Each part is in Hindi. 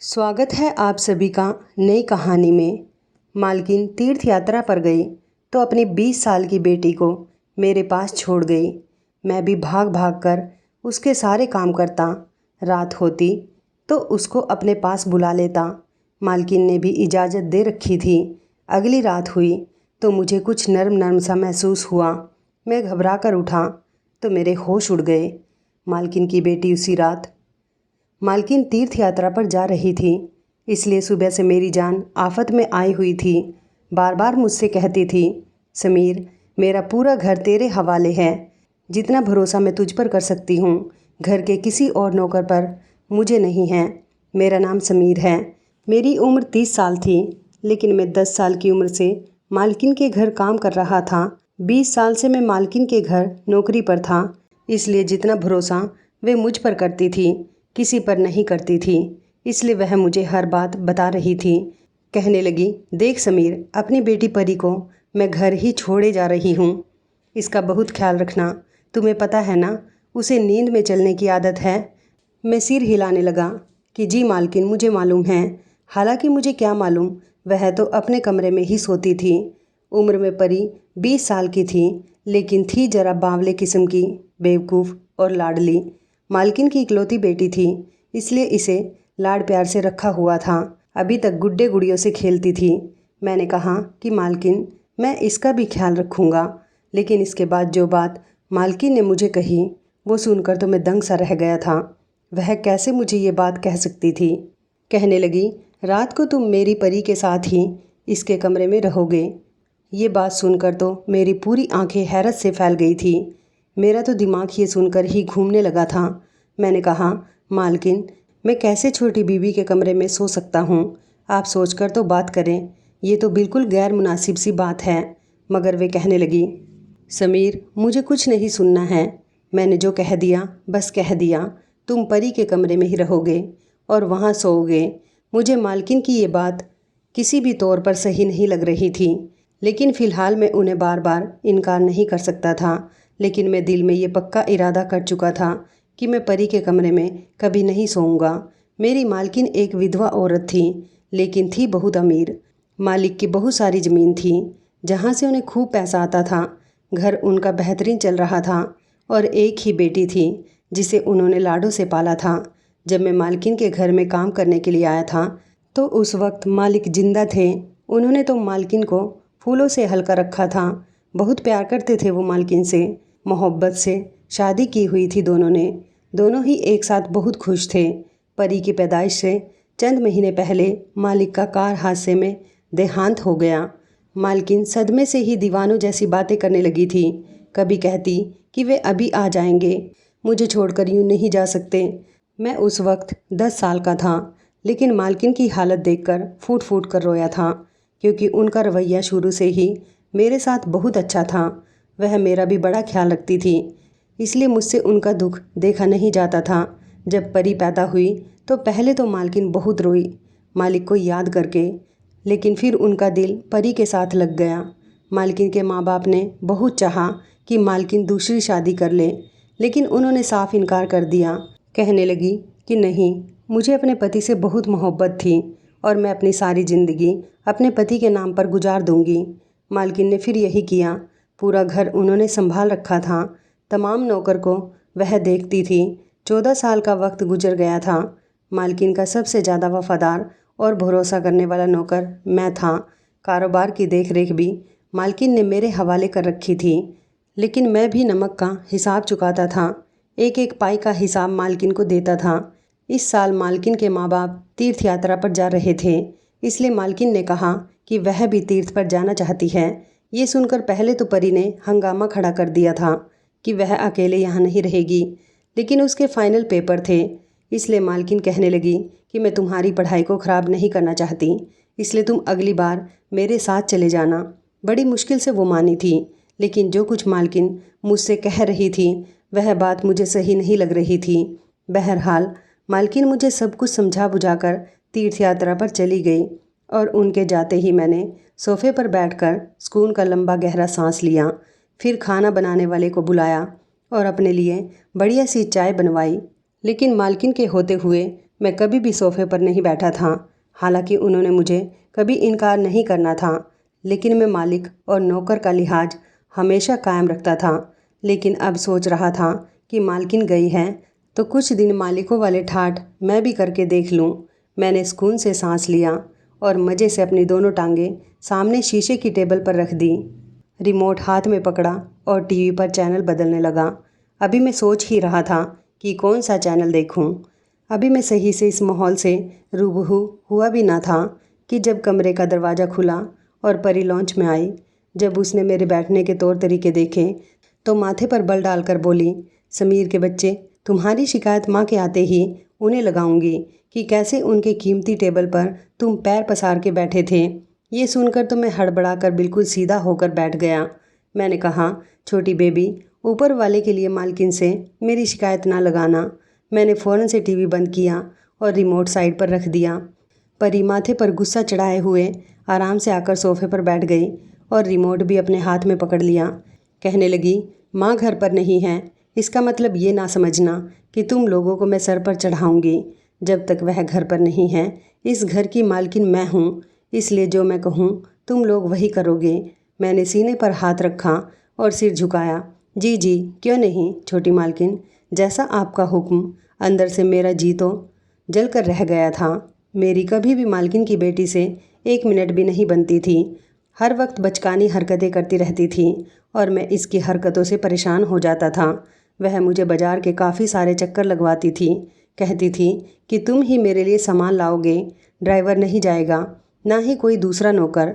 स्वागत है आप सभी का नई कहानी में। मालकिन तीर्थ यात्रा पर गई तो अपनी 20 साल की बेटी को मेरे पास छोड़ गई। मैं भी भाग भाग कर उसके सारे काम करता। रात होती तो उसको अपने पास बुला लेता। मालकिन ने भी इजाज़त दे रखी थी। अगली रात हुई तो मुझे कुछ नर्म नर्म सा महसूस हुआ। मैं घबरा कर उठा तो मेरे होश उड़ गए। मालकिन की बेटी उसी रात मालकिन तीर्थ यात्रा पर जा रही थी, इसलिए सुबह से मेरी जान आफत में आई हुई थी। बार बार मुझसे कहती थी, समीर मेरा पूरा घर तेरे हवाले है, जितना भरोसा मैं तुझ पर कर सकती हूँ घर के किसी और नौकर पर मुझे नहीं है। मेरा नाम समीर है। मेरी उम्र 30 साल थी, लेकिन मैं 10 साल की उम्र से मालकिन के घर काम कर रहा था। 20 साल से मैं मालकिन के घर नौकरी पर था, इसलिए जितना भरोसा वे मुझ पर करती थी किसी पर नहीं करती थी। इसलिए वह मुझे हर बात बता रही थी। कहने लगी, देख समीर, अपनी बेटी परी को मैं घर ही छोड़े जा रही हूँ, इसका बहुत ख्याल रखना। तुम्हें पता है ना, उसे नींद में चलने की आदत है। मैं सिर हिलाने लगा कि जी मालकिन, मुझे मालूम है। हालांकि मुझे क्या मालूम, वह तो अपने कमरे में ही सोती थी। उम्र में परी 20 साल की थी, लेकिन थी जरा बावले किस्म की, बेवकूफ़ और लाडली। मालकिन की इकलौती बेटी थी, इसलिए इसे लाड प्यार से रखा हुआ था। अभी तक गुड्डे गुड़ियों से खेलती थी। मैंने कहा कि मालकिन, मैं इसका भी ख्याल रखूँगा। लेकिन इसके बाद जो बात मालकिन ने मुझे कही, वो सुनकर तो मैं दंग सा रह गया था। वह कैसे मुझे ये बात कह सकती थी। कहने लगी, रात को तुम मेरी परी के साथ ही इसके कमरे में रहोगे। ये बात सुनकर तो मेरी पूरी आंखें हैरत से फैल गई थी। मेरा तो दिमाग ये सुनकर ही घूमने लगा था। मैंने कहा, मालकिन, मैं कैसे छोटी बीवी के कमरे में सो सकता हूँ? आप सोचकर तो बात करें, ये तो बिल्कुल गैर मुनासिब सी बात है। मगर वे कहने लगी, समीर, मुझे कुछ नहीं सुनना है। मैंने जो कह दिया बस कह दिया। तुम परी के कमरे में ही रहोगे और वहाँ सोओगे। मुझे मालकिन की ये बात किसी भी तौर पर सही नहीं लग रही थी, लेकिन फ़िलहाल मैं उन्हें बार बार इनकार नहीं कर सकता था। लेकिन मैं दिल में ये पक्का इरादा कर चुका था कि मैं परी के कमरे में कभी नहीं सोऊंगा। मेरी मालकिन एक विधवा औरत थी, लेकिन थी बहुत अमीर। मालिक की बहुत सारी ज़मीन थी, जहाँ से उन्हें खूब पैसा आता था। घर उनका बेहतरीन चल रहा था और एक ही बेटी थी, जिसे उन्होंने लाडों से पाला था। जब मैं मालकिन के घर में काम करने के लिए आया था, तो उस वक्त मालिक जिंदा थे। उन्होंने तो मालकिन को फूलों से हल्का रखा था। बहुत प्यार करते थे वो मालकिन से, मोहब्बत से शादी की हुई थी दोनों ने। दोनों ही एक साथ बहुत खुश थे। परी की पैदाइश से चंद महीने पहले मालिक का कार हादसे में देहांत हो गया। मालकिन सदमे से ही दीवानों जैसी बातें करने लगी थी। कभी कहती कि वे अभी आ जाएंगे, मुझे छोड़कर यूँ नहीं जा सकते। मैं उस वक्त 10 साल का था, लेकिन मालकिन की हालत देखकर फूट फूट कर रोया था, क्योंकि उनका रवैया शुरू से ही मेरे साथ बहुत अच्छा था। वह मेरा भी बड़ा ख्याल रखती थी, इसलिए मुझसे उनका दुख देखा नहीं जाता था। जब परी पैदा हुई तो पहले तो मालकिन बहुत रोई मालिक को याद करके, लेकिन फिर उनका दिल परी के साथ लग गया। मालकिन के माँ बाप ने बहुत चाहा कि मालकिन दूसरी शादी कर ले, लेकिन उन्होंने साफ इनकार कर दिया। कहने लगी कि नहीं, मुझे अपने पति से बहुत मोहब्बत थी और मैं अपनी सारी ज़िंदगी अपने पति के नाम पर गुजार दूंगी। मालकिन ने फिर यही किया। पूरा घर उन्होंने संभाल रखा था। तमाम नौकर को वह देखती थी। 14 साल का वक्त गुजर गया था। मालकिन का सबसे ज़्यादा वफादार और भरोसा करने वाला नौकर मैं था। कारोबार की देखरेख भी मालकिन ने मेरे हवाले कर रखी थी, लेकिन मैं भी नमक का हिसाब चुकाता था। एक एक पाई का हिसाब मालकिन को देता था। इस साल मालकिन के माँ बाप तीर्थ यात्रा पर जा रहे थे, इसलिए मालकिन ने कहा कि वह भी तीर्थ पर जाना चाहती है। ये सुनकर पहले तो परी ने हंगामा खड़ा कर दिया था कि वह अकेले यहाँ नहीं रहेगी, लेकिन उसके फाइनल पेपर थे, इसलिए मालकिन कहने लगी कि मैं तुम्हारी पढ़ाई को ख़राब नहीं करना चाहती, इसलिए तुम अगली बार मेरे साथ चले जाना। बड़ी मुश्किल से वो मानी थी, लेकिन जो कुछ मालकिन मुझसे कह रही थी वह बात मुझे सही नहीं लग रही थी। बहरहाल मालकिन मुझे सब कुछ समझा बुझाकर तीर्थ यात्रा पर चली गई और उनके जाते ही मैंने सोफ़े पर बैठकर सुकून का लंबा गहरा सांस लिया। फिर खाना बनाने वाले को बुलाया और अपने लिए बढ़िया सी चाय बनवाई। लेकिन मालकिन के होते हुए मैं कभी भी सोफ़े पर नहीं बैठा था। हालांकि उन्होंने मुझे कभी इनकार नहीं करना था, लेकिन मैं मालिक और नौकर का लिहाज हमेशा कायम रखता था। लेकिन अब सोच रहा था कि मालकिन गई है तो कुछ दिन मालिकों वाले ठाठ मैं भी करके देख लूँ। मैंने सुकून से सांस लिया और मज़े से अपनी दोनों टांगें सामने शीशे की टेबल पर रख दी। रिमोट हाथ में पकड़ा और टीवी पर चैनल बदलने लगा। अभी मैं सोच ही रहा था कि कौन सा चैनल देखूं। अभी मैं सही से इस माहौल से रूबरू हुआ भी ना था कि जब कमरे का दरवाज़ा खुला और परी लॉन्च में आई। जब उसने मेरे बैठने के तौर तरीके देखे तो माथे पर बल डालकर बोली, समीर के बच्चे, तुम्हारी शिकायत माँ के आते ही उन्हें लगाऊंगी कि कैसे उनके कीमती टेबल पर तुम पैर पसार के बैठे थे। ये सुनकर तो मैं हड़बड़ाकर बिल्कुल सीधा होकर बैठ गया। मैंने कहा, छोटी बेबी, ऊपर वाले के लिए मालकिन से मेरी शिकायत ना लगाना। मैंने फ़ौरन से टीवी बंद किया और रिमोट साइड पर रख दिया। परी माथे पर गुस्सा चढ़ाए हुए आराम से आकर सोफ़े पर बैठ गई और रिमोट भी अपने हाथ में पकड़ लिया। कहने लगी, माँ घर पर नहीं है, इसका मतलब ये ना समझना कि तुम लोगों को मैं सर पर चढ़ाऊँगी। जब तक वह घर पर नहीं है, इस घर की मालकिन मैं हूँ, इसलिए जो मैं कहूँ तुम लोग वही करोगे। मैंने सीने पर हाथ रखा और सिर झुकाया। जी जी, क्यों नहीं छोटी मालकिन, जैसा आपका हुक्म। अंदर से मेरा जी तो जल कर रह गया था। मेरी कभी भी मालकिन की बेटी से 1 मिनट भी नहीं बनती थी। हर वक्त बचकानी हरकतें करती रहती थी और मैं इसकी हरकतों से परेशान हो जाता था। वह मुझे बाजार के काफ़ी सारे चक्कर लगवाती थी। कहती थी कि तुम ही मेरे लिए सामान लाओगे, ड्राइवर नहीं जाएगा, ना ही कोई दूसरा नौकर।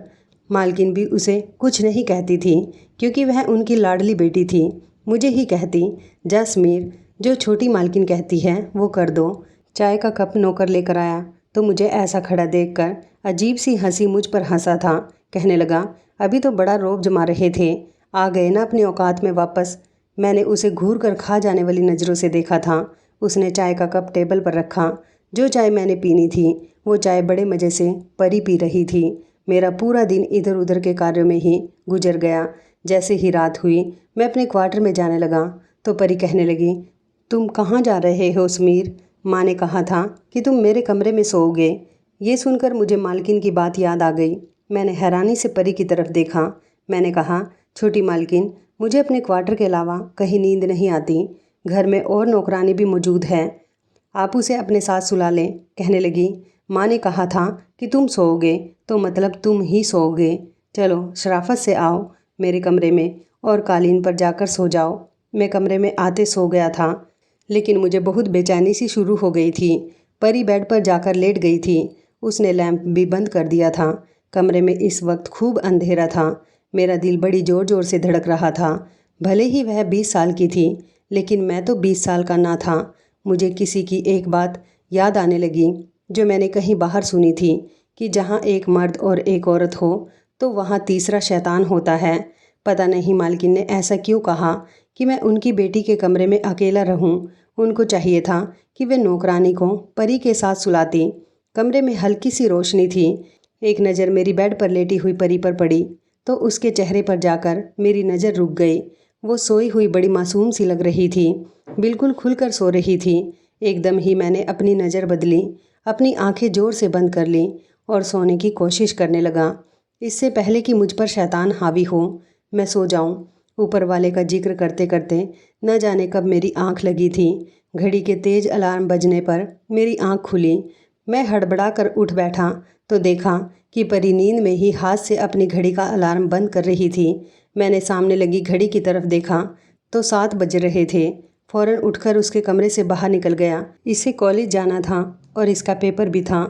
मालकिन भी उसे कुछ नहीं कहती थी क्योंकि वह उनकी लाडली बेटी थी। मुझे ही कहती, जा समीर, जो छोटी मालकिन कहती है वो कर दो। चाय का कप नौकर लेकर आया तो मुझे ऐसा खड़ा देखकर अजीब सी हंसी मुझ पर हंसा था। कहने लगा, अभी तो बड़ा रौब जमा रहे थे, आ गए ना अपनी औकात में वापस। मैंने उसे घूर कर खा जाने वाली नज़रों से देखा था। उसने चाय का कप टेबल पर रखा। जो चाय मैंने पीनी थी वो चाय बड़े मज़े से परी पी रही थी। मेरा पूरा दिन इधर उधर के कार्यों में ही गुजर गया। जैसे ही रात हुई मैं अपने क्वार्टर में जाने लगा तो परी कहने लगी, तुम कहाँ जा रहे हो समीर? माँ ने कहा था कि तुम मेरे कमरे में सोओगे। ये सुनकर मुझे मालकिन की बात याद आ गई। मैंने हैरानी से परी की तरफ देखा। मैंने कहा, छोटी मालकिन, मुझे अपने क्वार्टर के अलावा कहीं नींद नहीं आती। घर में और नौकरानी भी मौजूद है, आप उसे अपने साथ सुला लें। कहने लगी, माँ ने कहा था कि तुम सोओगे तो मतलब तुम ही सोओगे। चलो शराफत से आओ मेरे कमरे में और कालीन पर जाकर सो जाओ। मैं कमरे में आते सो गया था, लेकिन मुझे बहुत बेचैनी सी शुरू हो गई थी। परी बेड पर जाकर लेट गई थी। उसने लैंप भी बंद कर दिया था। कमरे में इस वक्त खूब अंधेरा था। मेरा दिल बड़ी ज़ोर ज़ोर से धड़क रहा था। भले ही वह 20 साल की थी, लेकिन मैं तो 20 साल का ना था। मुझे किसी की एक बात याद आने लगी जो मैंने कहीं बाहर सुनी थी कि जहाँ एक मर्द और एक औरत हो तो वहाँ तीसरा शैतान होता है। पता नहीं मालकिन ने ऐसा क्यों कहा कि मैं उनकी बेटी के कमरे में अकेला रहूं। उनको चाहिए था कि वे नौकरानी को परी के साथ सुलाती। कमरे में हल्की सी रोशनी थी। एक नज़र मेरी बेड पर लेटी हुई परी पर पड़ी तो उसके चेहरे पर जाकर मेरी नज़र रुक गई। वो सोई हुई बड़ी मासूम सी लग रही थी, बिल्कुल खुलकर सो रही थी। एकदम ही मैंने अपनी नज़र बदली, अपनी आंखें ज़ोर से बंद कर लीं और सोने की कोशिश करने लगा। इससे पहले कि मुझ पर शैतान हावी हो, मैं सो जाऊं। ऊपर वाले का जिक्र करते करते न जाने कब मेरी आंख लगी थी। घड़ी के तेज अलार्म बजने पर मेरी आंख खुली। मैं हड़बड़ा कर उठ बैठा तो देखा कि परी नींद में ही हाथ से अपनी घड़ी का अलार्म बंद कर रही थी। मैंने सामने लगी घड़ी की तरफ देखा तो 7 बज रहे थे। फ़ौरन उठकर उसके कमरे से बाहर निकल गया। इसे कॉलेज जाना था और इसका पेपर भी था।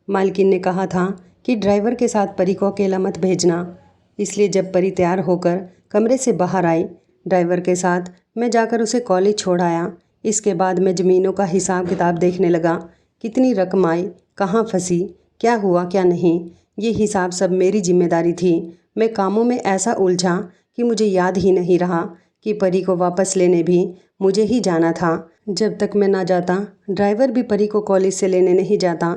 मालकिन ने कहा था कि ड्राइवर के साथ परी को अकेला मत भेजना। इसलिए जब परी तैयार होकर कमरे से बाहर आई, ड्राइवर के साथ मैं जाकर उसे कॉलेज छोड़ आया। इसके बाद मैं ज़मीनों का हिसाब किताब देखने लगा। कितनी रकम आई, कहाँ फंसी, क्या हुआ क्या नहीं, ये हिसाब सब मेरी जिम्मेदारी थी। मैं कामों में ऐसा उलझा कि मुझे याद ही नहीं रहा कि परी को वापस लेने भी मुझे ही जाना था। जब तक मैं ना जाता, ड्राइवर भी परी को कॉलेज से लेने नहीं जाता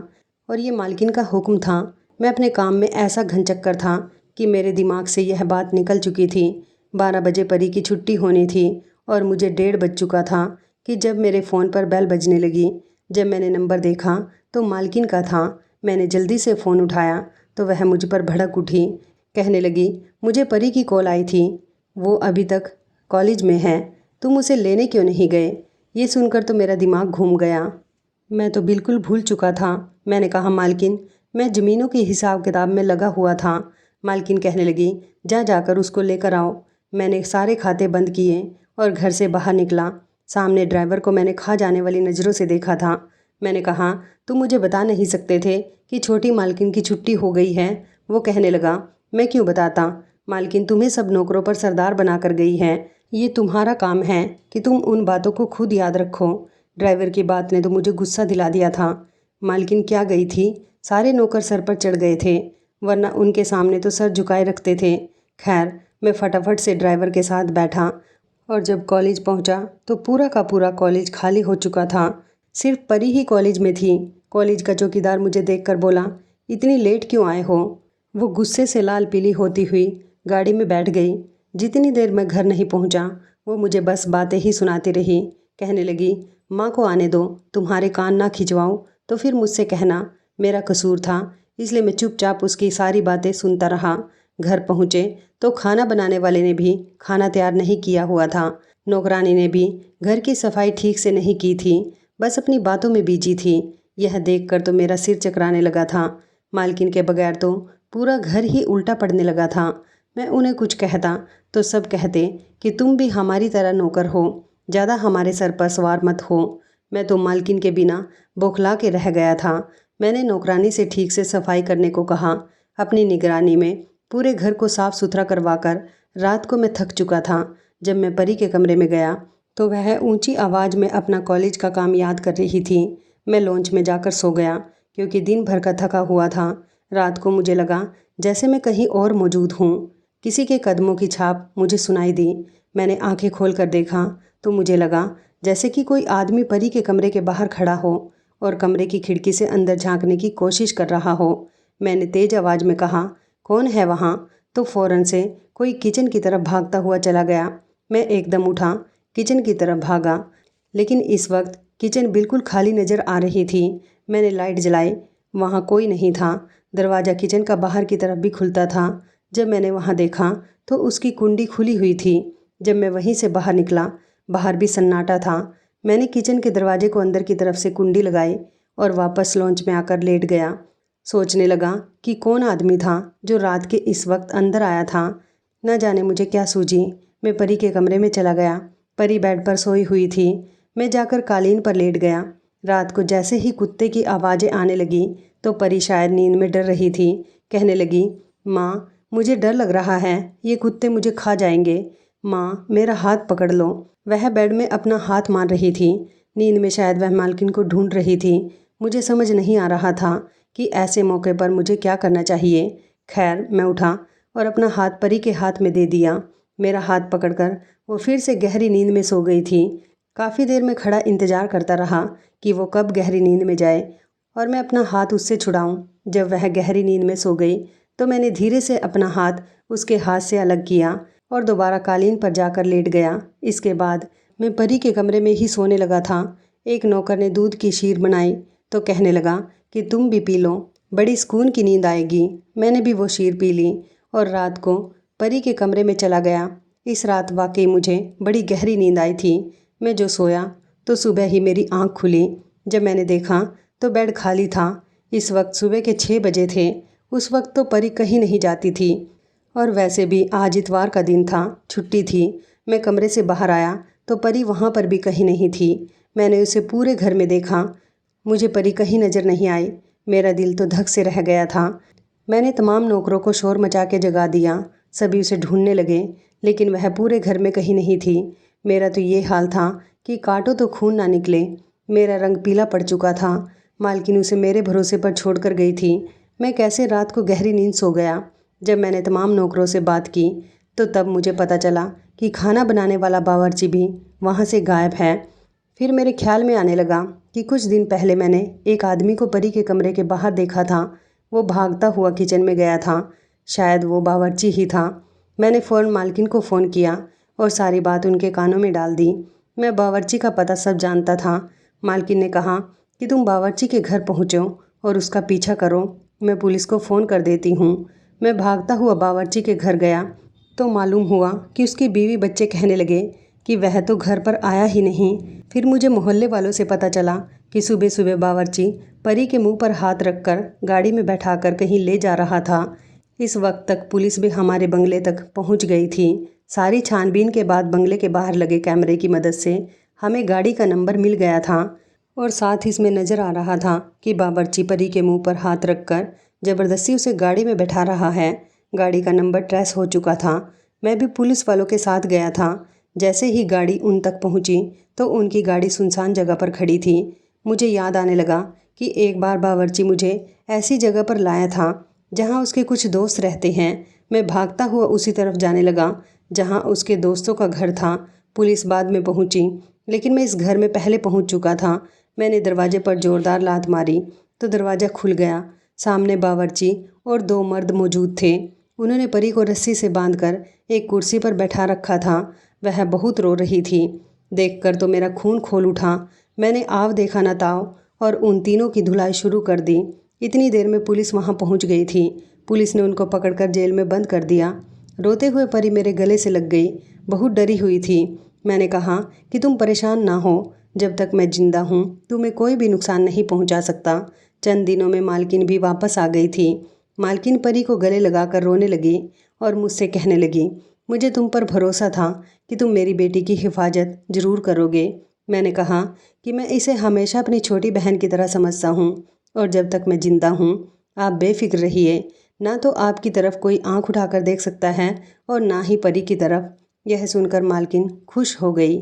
और ये मालकिन का हुक्म था। मैं अपने काम में ऐसा घनचक्कर था कि मेरे दिमाग से यह बात निकल चुकी थी। 12 बजे परी की छुट्टी होनी थी और मुझे 1:30 बज चुका था कि जब मेरे फ़ोन पर बेल बजने लगी। जब मैंने नंबर देखा तो मालकिन का था। मैंने जल्दी से फ़ोन उठाया तो वह मुझ पर भड़क उठी। कहने लगी, मुझे परी की कॉल आई थी, वो अभी तक कॉलेज में है, तुम उसे लेने क्यों नहीं गए? ये सुनकर तो मेरा दिमाग घूम गया। मैं तो बिल्कुल भूल चुका था। मैंने कहा, मालकिन मैं ज़मीनों के हिसाब किताब में लगा हुआ था। मालकिन कहने लगी, जाकर उसको लेकर आओ। मैंने सारे खाते बंद किए और घर से बाहर निकला। सामने ड्राइवर को मैंने खा जाने वाली नज़रों से देखा था। मैंने कहा, तुम मुझे बता नहीं सकते थे कि छोटी मालकिन की छुट्टी हो गई है? वो कहने लगा, मैं क्यों बताता, मालकिन तुम्हें सब नौकरों पर सरदार बनाकर गई है। ये तुम्हारा काम है कि तुम उन बातों को खुद याद रखो। ड्राइवर की बात ने तो मुझे गुस्सा दिला दिया था। मालकिन क्या गई थी, सारे नौकर सर पर चढ़ गए थे, वरना उनके सामने तो सर झुकाए रखते थे। खैर, मैं फटाफट से ड्राइवर के साथ बैठा और जब कॉलेज पहुंचा तो पूरा का पूरा कॉलेज खाली हो चुका था। सिर्फ परी ही कॉलेज में थी। कॉलेज का चौकीदार मुझे देखकर बोला, इतनी लेट क्यों आए हो? वो गुस्से से लाल पीली होती हुई गाड़ी में बैठ गई। जितनी देर मैं घर नहीं पहुंचा, वो मुझे बस बातें ही सुनाती रही। कहने लगी, माँ को आने दो, तुम्हारे कान ना खिंचवाऊँ तो फिर मुझसे कहना मेरा कसूर था, इसलिए मैं चुपचाप उसकी सारी बातें सुनता रहा। घर पहुँचे तो खाना बनाने वाले ने भी खाना तैयार नहीं किया हुआ था। नौकरानी ने भी घर की सफाई ठीक से नहीं की थी, बस अपनी बातों में बिजी थी। यह देखकर तो मेरा सिर चकराने लगा था। मालकिन के बगैर तो पूरा घर ही उल्टा पड़ने लगा था। मैं उन्हें कुछ कहता तो सब कहते कि तुम भी हमारी तरह नौकर हो, ज़्यादा हमारे सर पर सवार मत हो। मैं तो मालकिन के बिना बौखला के रह गया था। मैंने नौकरानी से ठीक से सफाई करने को कहा। अपनी निगरानी में पूरे घर को साफ सुथरा करवाकर रात को मैं थक चुका था। जब मैं परी के कमरे में गया तो वह ऊंची आवाज़ में अपना कॉलेज का काम याद कर रही थी। मैं लॉन्च में जाकर सो गया क्योंकि दिन भर का थका हुआ था। रात को मुझे लगा जैसे मैं कहीं और मौजूद हूँ। किसी के कदमों की छाप मुझे सुनाई दी। मैंने आंखें खोल कर देखा तो मुझे लगा जैसे कि कोई आदमी परी के कमरे के बाहर खड़ा हो और कमरे की खिड़की से अंदर झांकने की कोशिश कर रहा हो। मैंने तेज आवाज़ में कहा, कौन है वहाँ? तो फ़ौरन से कोई किचन की तरफ भागता हुआ चला गया। मैं एकदम उठा, किचन की तरफ भागा, लेकिन इस वक्त किचन बिल्कुल खाली नज़र आ रही थी। मैंने लाइट जलाई, वहाँ कोई नहीं था। दरवाज़ा किचन का बाहर की तरफ भी खुलता था। जब मैंने वहाँ देखा तो उसकी कुंडी खुली हुई थी। जब मैं वहीं से बाहर निकला, बाहर भी सन्नाटा था। मैंने किचन के दरवाजे को अंदर की तरफ से कुंडी लगाई और वापस लॉन्च में आकर लेट गया। सोचने लगा कि कौन आदमी था जो रात के इस वक्त अंदर आया था। न जाने मुझे क्या सूझी। मैं परी के कमरे में चला गया। परी बेड पर सोई हुई थी। मैं जाकर कालीन पर लेट गया। रात को जैसे ही कुत्ते की आवाज़ें आने लगी तो परी शायद नींद में डर रही थी। कहने लगी, माँ मुझे डर लग रहा है, ये कुत्ते मुझे खा जाएंगे। माँ मेरा हाथ पकड़ लो। वह बेड में अपना हाथ मार रही थी। नींद में शायद वह मालकिन को ढूंढ रही थी। मुझे समझ नहीं आ रहा था कि ऐसे मौके पर मुझे क्या करना चाहिए। खैर, मैं उठा और अपना हाथ परी के हाथ में दे दिया। मेरा हाथ पकड़कर वो फिर से गहरी नींद में सो गई थी। काफ़ी देर में खड़ा इंतज़ार करता रहा कि वो कब गहरी नींद में जाए और मैं अपना हाथ उससे छुड़ाऊं। जब वह गहरी नींद में सो गई तो मैंने धीरे से अपना हाथ उसके हाथ से अलग किया और दोबारा कालीन पर जाकर लेट गया। इसके बाद मैं परी के कमरे में ही सोने लगा था। एक नौकर ने दूध की शीर बनाई तो कहने लगा कि तुम भी पी लो, बड़ी सुकून की नींद आएगी। मैंने भी वो शीर पी ली और रात को परी के कमरे में चला गया। इस रात वाकई मुझे बड़ी गहरी नींद आई थी। मैं जो सोया तो सुबह ही मेरी आँख खुली। जब मैंने देखा तो बेड खाली था। इस वक्त सुबह के 6 बजे थे। उस वक्त तो परी कहीं नहीं जाती थी और वैसे भी आज इतवार का दिन था, छुट्टी थी। मैं कमरे से बाहर आया तो परी वहाँ पर भी कहीं नहीं थी। मैंने उसे पूरे घर में देखा, मुझे परी कहीं नज़र नहीं आई। मेरा दिल तो धक से रह गया था। मैंने तमाम नौकरों को शोर मचा के जगा दिया। सभी उसे ढूंढने लगे, लेकिन वह पूरे घर में कहीं नहीं थी। मेरा तो ये हाल था कि काटो तो खून ना निकले। मेरा रंग पीला पड़ चुका था। मालकिन उसे मेरे भरोसे पर छोड़ कर गई थी। मैं कैसे रात को गहरी नींद सो गया। जब मैंने तमाम नौकरों से बात की तो तब मुझे पता चला कि खाना बनाने वाला बावर्ची भी वहाँ से गायब है। फिर मेरे ख्याल में आने लगा कि कुछ दिन पहले मैंने एक आदमी को परी के कमरे के बाहर देखा था। वो भागता हुआ किचन में गया था। शायद वो बावर्ची ही था। मैंने फ़ौरन मालकिन को फ़ोन किया और सारी बात उनके कानों में डाल दी। मैं बावर्ची का पता सब जानता था। मालकिन ने कहा कि तुम बावर्ची के घर पहुँचो और उसका पीछा करो। मैं पुलिस को फ़ोन कर देती हूँ। मैं भागता हुआ बावर्ची के घर गया तो मालूम हुआ कि उसकी बीवी बच्चे कहने लगे कि वह तो घर पर आया ही नहीं। फिर मुझे मोहल्ले वालों से पता चला कि सुबह सुबह बावर्ची परी के मुंह पर हाथ रखकर गाड़ी में बैठाकर कहीं ले जा रहा था। इस वक्त तक पुलिस भी हमारे बंगले तक पहुंच गई थी। सारी छानबीन के बाद बंगले के बाहर लगे कैमरे की मदद से हमें गाड़ी का नंबर मिल गया था और साथ ही इसमें नज़र आ रहा था कि बावर्ची परी के मुंह पर हाथ रखकर ज़बरदस्ती उसे गाड़ी में बैठा रहा है। गाड़ी का नंबर ट्रेस हो चुका था। मैं भी पुलिस वालों के साथ गया था। जैसे ही गाड़ी उन तक पहुंची तो उनकी गाड़ी सुनसान जगह पर खड़ी थी। मुझे याद आने लगा कि एक बार बावर्ची मुझे ऐसी जगह पर लाया था जहां उसके कुछ दोस्त रहते हैं। मैं भागता हुआ उसी तरफ जाने लगा जहां उसके दोस्तों का घर था। पुलिस बाद में पहुंची, लेकिन मैं इस घर में पहले पहुंच चुका था। मैंने दरवाजे पर ज़ोरदार लात मारी तो दरवाज़ा खुल गया। सामने बावर्ची और 2 मर्द मौजूद थे। उन्होंने परी को रस्सी से बांधकर एक कुर्सी पर बैठा रखा था। वह बहुत रो रही थी। देखकर तो मेरा खून खोल उठा। मैंने आव देखा न ताव और उन तीनों की धुलाई शुरू कर दी। इतनी देर में पुलिस वहां पहुंच गई थी। पुलिस ने उनको पकड़कर जेल में बंद कर दिया। रोते हुए परी मेरे गले से लग गई। बहुत डरी हुई थी। मैंने कहा कि तुम परेशान ना हो, जब तक मैं जिंदा हूँ तुम्हें कोई भी नुकसान नहीं पहुँचा सकता। चंद दिनों में मालकिन भी वापस आ गई थी। मालकिन परी को गले लगाकर रोने लगी और मुझसे कहने लगी, मुझे तुम पर भरोसा था कि तुम मेरी बेटी की हिफाजत ज़रूर करोगे। मैंने कहा कि मैं इसे हमेशा अपनी छोटी बहन की तरह समझता हूँ और जब तक मैं जिंदा हूँ आप बेफिक्र रहिए। ना तो आपकी तरफ कोई आंख उठाकर देख सकता है और ना ही परी की तरफ। यह सुनकर मालकिन खुश हो गई।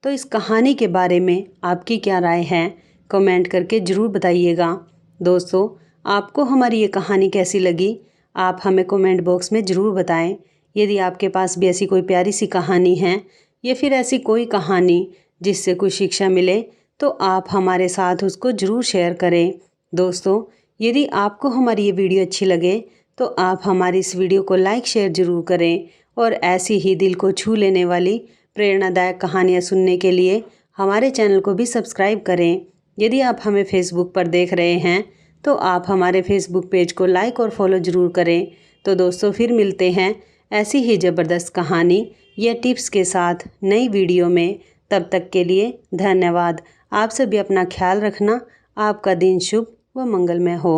तो इस कहानी के बारे में आपकी क्या राय है, कमेंट करके ज़रूर बताइएगा। दोस्तों, आपको हमारी ये कहानी कैसी लगी आप हमें कमेंट बॉक्स में ज़रूर बताएं। यदि आपके पास भी ऐसी कोई प्यारी सी कहानी है या फिर ऐसी कोई कहानी जिससे कोई शिक्षा मिले तो आप हमारे साथ उसको ज़रूर शेयर करें। दोस्तों, यदि आपको हमारी ये वीडियो अच्छी लगे तो आप हमारी इस वीडियो को लाइक शेयर ज़रूर करें और ऐसी ही दिल को छू लेने वाली प्रेरणादायक कहानियाँ सुनने के लिए हमारे चैनल को भी सब्सक्राइब करें। यदि आप हमें फेसबुक पर देख रहे हैं तो आप हमारे फेसबुक पेज को लाइक और फॉलो ज़रूर करें। तो दोस्तों, फिर मिलते हैं ऐसी ही ज़बरदस्त कहानी या टिप्स के साथ नई वीडियो में। तब तक के लिए धन्यवाद। आप सभी अपना ख्याल रखना। आपका दिन शुभ व मंगलमय हो।